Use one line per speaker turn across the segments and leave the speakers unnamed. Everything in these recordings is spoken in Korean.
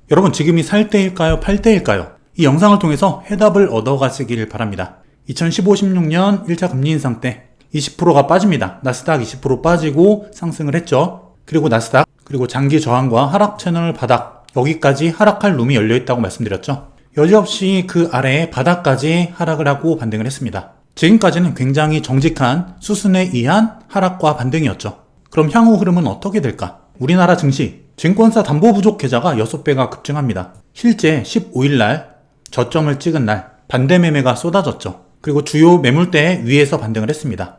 여러분 지금이 살 때일까요? 팔 때일까요? 이 영상을 통해서 해답을 얻어가시길 바랍니다. 2015-16년 1차 금리 인상 때 20%가 빠집니다. 나스닥 20% 빠지고 상승을 했죠. 그리고 나스닥, 그리고 장기 저항과 하락 채널 바닥, 여기까지 하락할 룸이 열려있다고 말씀드렸죠. 여지없이 그 아래에 바닥까지 하락을 하고 반등을 했습니다. 지금까지는 굉장히 정직한 수순에 의한 하락과 반등이었죠. 그럼 향후 흐름은 어떻게 될까? 우리나라 증시, 증권사 담보 부족 계좌가 6배가 급증합니다. 실제 15일날 저점을 찍은 날 반대 매매가 쏟아졌죠. 그리고 주요 매물대 위에서 반등을 했습니다.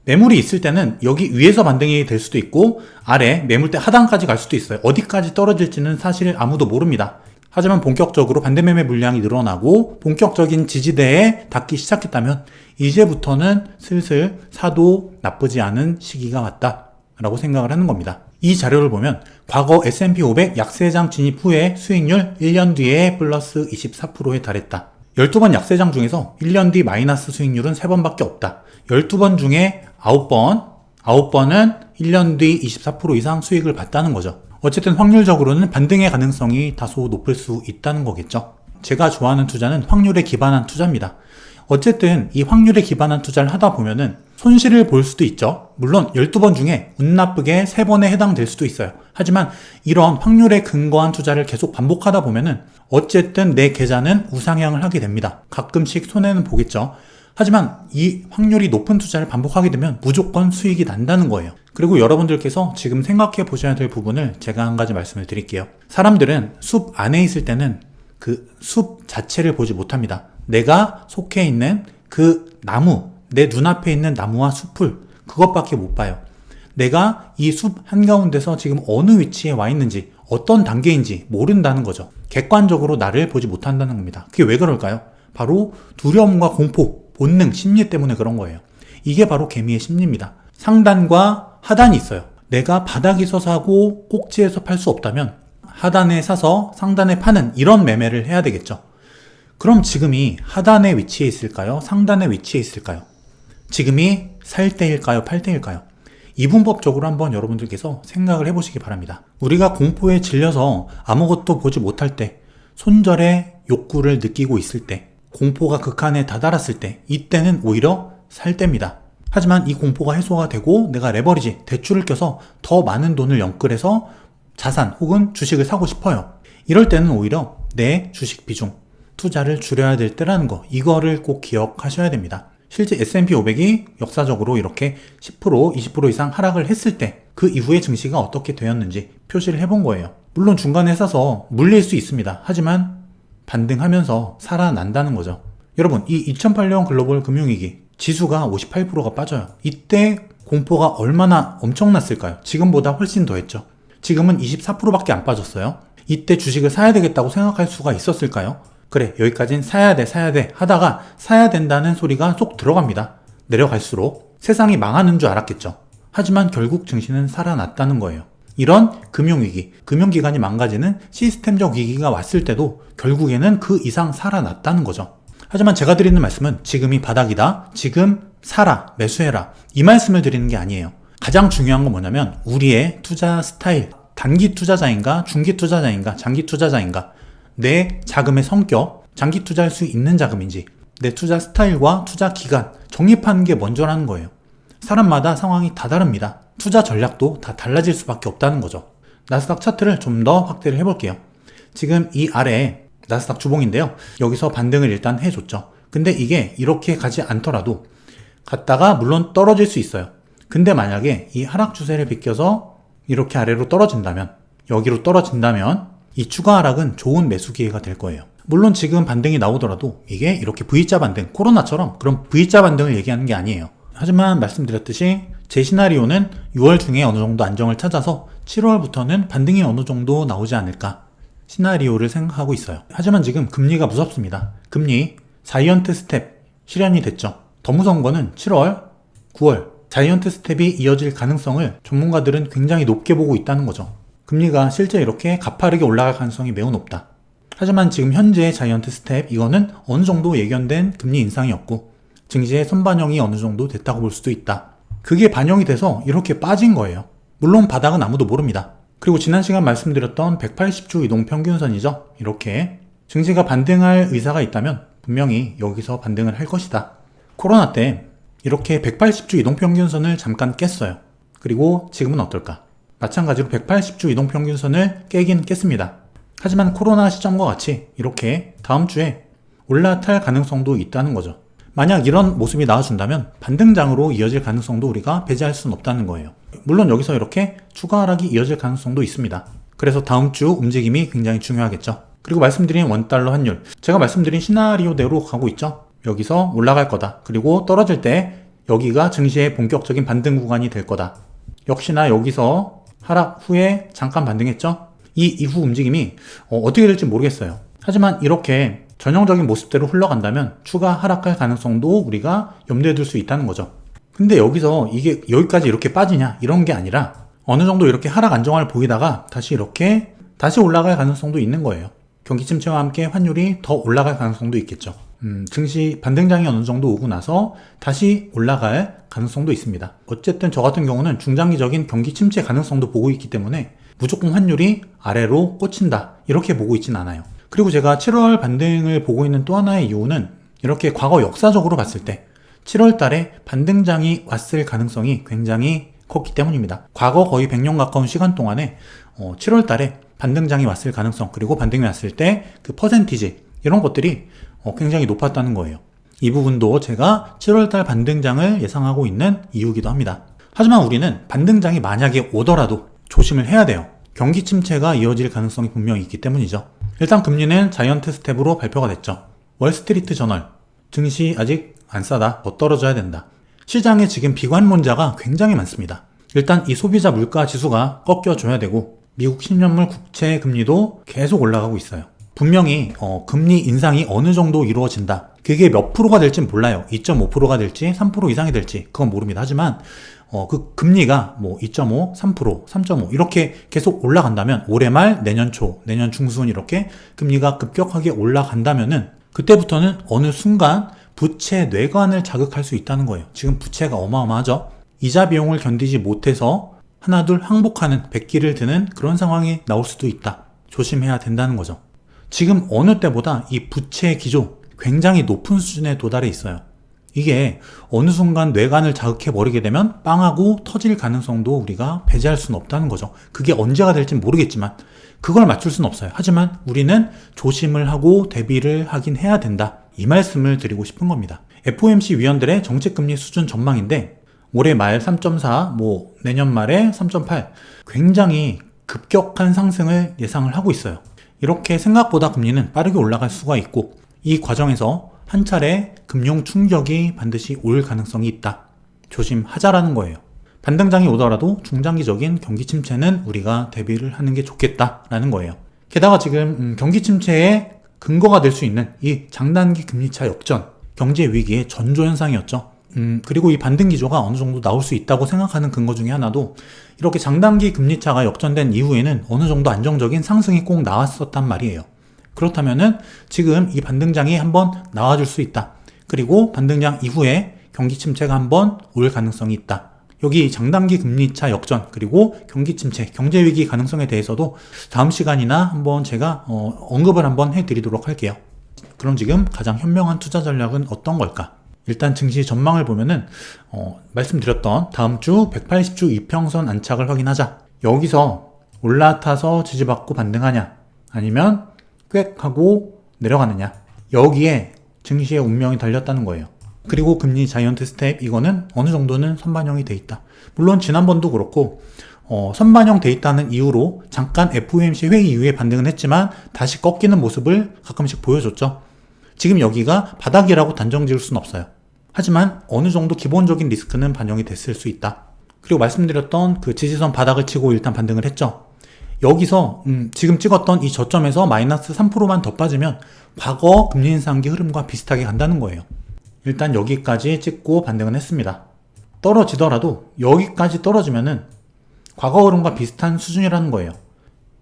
매물이 있을 때는 여기 위에서 반등이 될 수도 있고 아래 매물대 하단까지 갈 수도 있어요. 어디까지 떨어질지는 사실 아무도 모릅니다. 하지만 본격적으로 반대 매매 물량이 늘어나고 본격적인 지지대에 닿기 시작했다면 이제부터는 슬슬 사도 나쁘지 않은 시기가 왔다라고 생각을 하는 겁니다. 이 자료를 보면 과거 S&P 500 약세장 진입 후에 수익률 1년 뒤에 플러스 24%에 달했다. 12번 약세장 중에서 1년 뒤 마이너스 수익률은 3번밖에 없다. 12번 중에 9번은 1년 뒤 24% 이상 수익을 봤다는 거죠. 어쨌든 확률적으로는 반등의 가능성이 다소 높을 수 있다는 거겠죠. 제가 좋아하는 투자는 확률에 기반한 투자입니다. 어쨌든 이 확률에 기반한 투자를 하다 보면은 손실을 볼 수도 있죠. 물론 12번 중에 운 나쁘게 3번에 해당될 수도 있어요. 하지만 이런 확률에 근거한 투자를 계속 반복하다 보면은 어쨌든 내 계좌는 우상향을 하게 됩니다. 가끔씩 손해는 보겠죠. 하지만 이 확률이 높은 투자를 반복하게 되면 무조건 수익이 난다는 거예요. 그리고 여러분들께서 지금 생각해 보셔야 될 부분을 제가 한 가지 말씀을 드릴게요. 사람들은 숲 안에 있을 때는 그 숲 자체를 보지 못합니다. 내가 속해 있는 그 나무, 내 눈앞에 있는 나무와 숲을 그것밖에 못 봐요. 내가 이 숲 한가운데서 지금 어느 위치에 와 있는지 어떤 단계인지 모른다는 거죠. 객관적으로 나를 보지 못한다는 겁니다. 그게 왜 그럴까요? 바로 두려움과 공포, 본능, 심리 때문에 그런 거예요. 이게 바로 개미의 심리입니다. 상단과 하단이 있어요. 내가 바닥에서 사고 꼭지에서 팔 수 없다면 하단에 사서 상단에 파는 이런 매매를 해야 되겠죠. 그럼 지금이 하단의 위치에 있을까요? 상단의 위치에 있을까요? 지금이 살 때일까요? 팔 때일까요? 이분법적으로 한번 여러분들께서 생각을 해보시기 바랍니다. 우리가 공포에 질려서 아무것도 보지 못할 때, 손절의 욕구를 느끼고 있을 때, 공포가 극한에 다다랐을 때, 이때는 오히려 살 때입니다. 하지만 이 공포가 해소가 되고 내가 레버리지, 대출을 껴서 더 많은 돈을 연끌해서 자산 혹은 주식을 사고 싶어요. 이럴 때는 오히려 내 주식 비중, 투자를 줄여야 될 때라는 거, 이거를 꼭 기억하셔야 됩니다. 실제 S&P 500이 역사적으로 이렇게 10%, 20% 이상 하락을 했을 때 그 이후에 증시가 어떻게 되었는지 표시를 해본 거예요. 물론 중간에 사서 물릴 수 있습니다. 하지만 반등하면서 살아난다는 거죠. 여러분, 이 2008년 글로벌 금융위기 지수가 58%가 빠져요. 이때 공포가 얼마나 엄청났을까요? 지금보다 훨씬 더 했죠. 지금은 24%밖에 안 빠졌어요. 이때 주식을 사야 되겠다고 생각할 수가 있었을까요? 그래, 여기까진 사야 돼 하다가 사야 된다는 소리가 쏙 들어갑니다. 내려갈수록 세상이 망하는 줄 알았겠죠. 하지만 결국 증시는 살아났다는 거예요. 이런 금융위기, 금융기관이 망가지는 시스템적 위기가 왔을 때도 결국에는 그 이상 살아났다는 거죠. 하지만 제가 드리는 말씀은 지금이 바닥이다, 지금 사라, 매수해라, 이 말씀을 드리는 게 아니에요. 가장 중요한 건 뭐냐면 우리의 투자 스타일, 단기 투자자인가, 중기 투자자인가, 장기 투자자인가, 내 자금의 성격, 장기 투자할 수 있는 자금인지, 내 투자 스타일과 투자 기간, 정립하는 게 먼저라는 거예요. 사람마다 상황이 다 다릅니다. 투자 전략도 다 달라질 수밖에 없다는 거죠. 나스닥 차트를 좀 더 확대를 해볼게요. 지금 이 아래에 나스닥 주봉인데요. 여기서 반등을 일단 해줬죠. 근데 이게 이렇게 가지 않더라도 갔다가 물론 떨어질 수 있어요. 근데 만약에 이 하락 추세를 비껴서 이렇게 아래로 떨어진다면, 여기로 떨어진다면 이 추가 하락은 좋은 매수 기회가 될 거예요. 물론 지금 반등이 나오더라도 이게 이렇게 V자 반등, 코로나처럼 그런 V자 반등을 얘기하는 게 아니에요. 하지만 말씀드렸듯이 제 시나리오는 6월 중에 어느 정도 안정을 찾아서 7월부터는 반등이 어느 정도 나오지 않을까 시나리오를 생각하고 있어요. 하지만 지금 금리가 무섭습니다. 금리 자이언트 스텝 실현이 됐죠. 더 무서운 거는 7월, 9월 자이언트 스텝이 이어질 가능성을 전문가들은 굉장히 높게 보고 있다는 거죠. 금리가 실제 이렇게 가파르게 올라갈 가능성이 매우 높다. 하지만 지금 현재의 자이언트 스텝, 이거는 어느 정도 예견된 금리 인상이었고 증시의 선반영이 어느 정도 됐다고 볼 수도 있다. 그게 반영이 돼서 이렇게 빠진 거예요. 물론 바닥은 아무도 모릅니다. 그리고 지난 시간 말씀드렸던 180주 이동평균선이죠. 이렇게 증시가 반등할 의사가 있다면 분명히 여기서 반등을 할 것이다. 코로나 때 이렇게 180주 이동평균선을 잠깐 깼어요. 그리고 지금은 어떨까? 마찬가지로 180주 이동평균선을 깨긴 깼습니다. 하지만 코로나 시점과 같이 이렇게 다음 주에 올라탈 가능성도 있다는 거죠. 만약 이런 모습이 나와준다면 반등장으로 이어질 가능성도 우리가 배제할 수는 없다는 거예요. 물론 여기서 이렇게 추가 하락이 이어질 가능성도 있습니다. 그래서 다음 주 움직임이 굉장히 중요하겠죠. 그리고 말씀드린 원달러 환율, 제가 말씀드린 시나리오대로 가고 있죠. 여기서 올라갈 거다. 그리고 떨어질 때 여기가 증시의 본격적인 반등 구간이 될 거다. 역시나 여기서 하락 후에 잠깐 반등했죠. 이 이후 움직임이 어떻게 될지 모르겠어요. 하지만 이렇게 전형적인 모습대로 흘러간다면 추가 하락할 가능성도 우리가 염두에 둘 수 있다는 거죠. 근데 여기서 이게 여기까지 이렇게 빠지냐 이런 게 아니라 어느 정도 이렇게 하락 안정화를 보이다가 다시 이렇게 다시 올라갈 가능성도 있는 거예요. 경기 침체와 함께 환율이 더 올라갈 가능성도 있겠죠. 증시 반등장이 어느 정도 오고 나서 다시 올라갈 가능성도 있습니다. 어쨌든 저 같은 경우는 중장기적인 경기 침체 가능성도 보고 있기 때문에 무조건 환율이 아래로 꽂힌다 이렇게 보고 있진 않아요. 그리고 제가 7월 반등을 보고 있는 또 하나의 이유는 이렇게 과거 역사적으로 봤을 때 7월 달에 반등장이 왔을 가능성이 굉장히 컸기 때문입니다. 과거 거의 100년 가까운 시간 동안에 7월 달에 반등장이 왔을 가능성, 그리고 반등이 왔을 때 그 퍼센티지 이런 것들이 굉장히 높았다는 거예요. 이 부분도 제가 7월 달 반등장을 예상하고 있는 이유이기도 합니다. 하지만 우리는 반등장이 만약에 오더라도 조심을 해야 돼요. 경기 침체가 이어질 가능성이 분명히 있기 때문이죠. 일단 금리는 자이언트 스텝으로 발표가 됐죠. 월스트리트 저널, 증시 아직 안 싸다, 더 떨어져야 된다. 시장에 지금 비관론자가 굉장히 많습니다. 일단 이 소비자 물가 지수가 꺾여줘야 되고 미국 10년물 국채 금리도 계속 올라가고 있어요. 분명히 금리 인상이 어느 정도 이루어진다. 그게 몇 프로가 될진 몰라요. 2.5%가 될지 3% 이상이 될지 그건 모릅니다. 하지만 그 금리가 2.5, 3%, 3.5 이렇게 계속 올라간다면 올해 말, 내년 초, 내년 중순 이렇게 금리가 급격하게 올라간다면은 그때부터는 어느 순간 부채 뇌관을 자극할 수 있다는 거예요. 지금 부채가 어마어마하죠. 이자 비용을 견디지 못해서 하나둘 항복하는 백기를 드는 그런 상황이 나올 수도 있다. 조심해야 된다는 거죠. 지금 어느 때보다 이 부채 기조 굉장히 높은 수준에 도달해 있어요. 이게 어느 순간 뇌관을 자극해버리게 되면 빵하고 터질 가능성도 우리가 배제할 수는 없다는 거죠. 그게 언제가 될지 모르겠지만 그걸 맞출 수는 없어요. 하지만 우리는 조심을 하고 대비를 하긴 해야 된다. 이 말씀을 드리고 싶은 겁니다. FOMC 위원들의 정책금리 수준 전망인데 올해 말 3.4, 내년 말에 3.8 굉장히 급격한 상승을 예상을 하고 있어요. 이렇게 생각보다 금리는 빠르게 올라갈 수가 있고 이 과정에서 한 차례 금융 충격이 반드시 올 가능성이 있다. 조심하자라는 거예요. 반등장이 오더라도 중장기적인 경기 침체는 우리가 대비를 하는 게 좋겠다라는 거예요. 게다가 지금 경기 침체의 근거가 될 수 있는 이 장단기 금리차 역전, 경제 위기의 전조 현상이었죠. 그리고 이 반등 기조가 어느 정도 나올 수 있다고 생각하는 근거 중에 하나도 이렇게 장단기 금리차가 역전된 이후에는 어느 정도 안정적인 상승이 꼭 나왔었단 말이에요. 그렇다면은 지금 이 반등장이 한번 나와줄 수 있다. 그리고 반등장 이후에 경기 침체가 한번 올 가능성이 있다. 여기 장단기 금리차 역전 그리고 경기 침체, 경제 위기 가능성에 대해서도 다음 시간이나 한번 제가 언급을 한번 해드리도록 할게요. 그럼 지금 가장 현명한 투자 전략은 어떤 걸까? 일단 증시 전망을 보면은 말씀드렸던 다음 주 180주 이평선 안착을 확인하자. 여기서 올라타서 지지받고 반등하냐 아니면 꽥 하고 내려가느냐, 여기에 증시의 운명이 달렸다는 거예요. 그리고 금리 자이언트 스텝, 이거는 어느 정도는 선반영이 돼 있다. 물론 지난번도 그렇고 선반영 돼 있다는 이유로 잠깐 FOMC 회의 이후에 반등은 했지만 다시 꺾이는 모습을 가끔씩 보여줬죠. 지금 여기가 바닥이라고 단정 지을 수는 없어요. 하지만 어느 정도 기본적인 리스크는 반영이 됐을 수 있다. 그리고 말씀드렸던 그 지지선 바닥을 치고 일단 반등을 했죠. 여기서 지금 찍었던 이 저점에서 마이너스 3%만 더 빠지면 과거 금리 인상기 흐름과 비슷하게 간다는 거예요. 일단 여기까지 찍고 반등은 했습니다. 떨어지더라도 여기까지 떨어지면은 과거 흐름과 비슷한 수준이라는 거예요.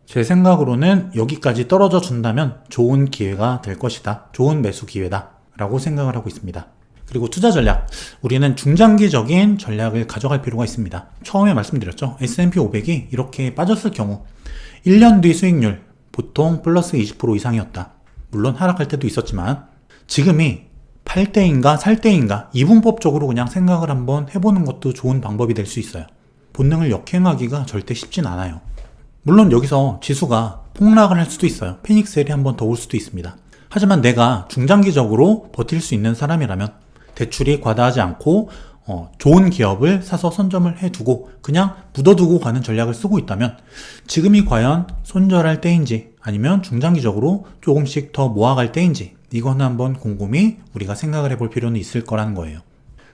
제 생각으로는 여기까지 떨어져 준다면 좋은 기회가 될 것이다. 좋은 매수 기회다 라고 생각을 하고 있습니다. 그리고 투자 전략, 우리는 중장기적인 전략을 가져갈 필요가 있습니다. 처음에 말씀드렸죠. S&P 500이 이렇게 빠졌을 경우 1년 뒤 수익률 보통 플러스 20% 이상이었다. 물론 하락할 때도 있었지만 지금이 팔 때인가 살 때인가 이분법적으로 그냥 생각을 한번 해보는 것도 좋은 방법이 될 수 있어요. 본능을 역행하기가 절대 쉽진 않아요. 물론 여기서 지수가 폭락을 할 수도 있어요. 패닉셀이 한번 더 올 수도 있습니다. 하지만 내가 중장기적으로 버틸 수 있는 사람이라면 대출이 과다하지 않고 좋은 기업을 사서 선점을 해두고 그냥 묻어두고 가는 전략을 쓰고 있다면 지금이 과연 손절할 때인지 아니면 중장기적으로 조금씩 더 모아갈 때인지 이거는 한번 곰곰이 우리가 생각을 해볼 필요는 있을 거라는 거예요.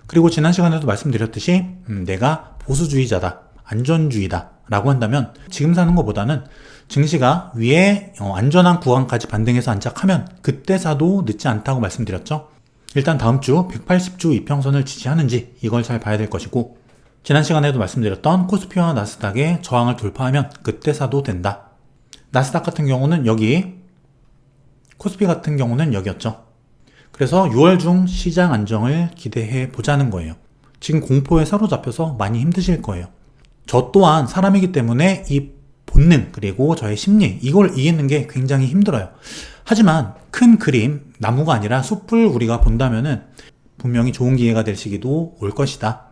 그리고 지난 시간에도 말씀드렸듯이 내가 보수주의자다, 안전주의다 라고 한다면 지금 사는 것보다는 증시가 위에 안전한 구간까지 반등해서 안착하면 그때 사도 늦지 않다고 말씀드렸죠. 일단 다음 주 180주 이평선을 지지하는지 이걸 잘 봐야 될 것이고 지난 시간에도 말씀드렸던 코스피와 나스닥의 저항을 돌파하면 그때 사도 된다. 나스닥 같은 경우는 여기, 코스피 같은 경우는 여기였죠. 그래서 6월 중 시장 안정을 기대해 보자는 거예요. 지금 공포에 사로잡혀서 많이 힘드실 거예요. 저 또한 사람이기 때문에 이 본능 그리고 저의 심리 이걸 이기는 게 굉장히 힘들어요. 하지만 큰 그림, 나무가 아니라 숲을 우리가 본다면은 분명히 좋은 기회가 될 시기도 올 것이다.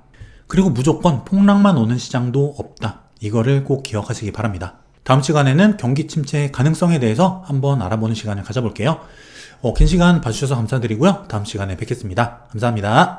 그리고 무조건 폭락만 오는 시장도 없다. 이거를 꼭 기억하시기 바랍니다. 다음 시간에는 경기 침체 가능성에 대해서 한번 알아보는 시간을 가져볼게요. 긴 시간 봐주셔서 감사드리고요. 다음 시간에 뵙겠습니다. 감사합니다.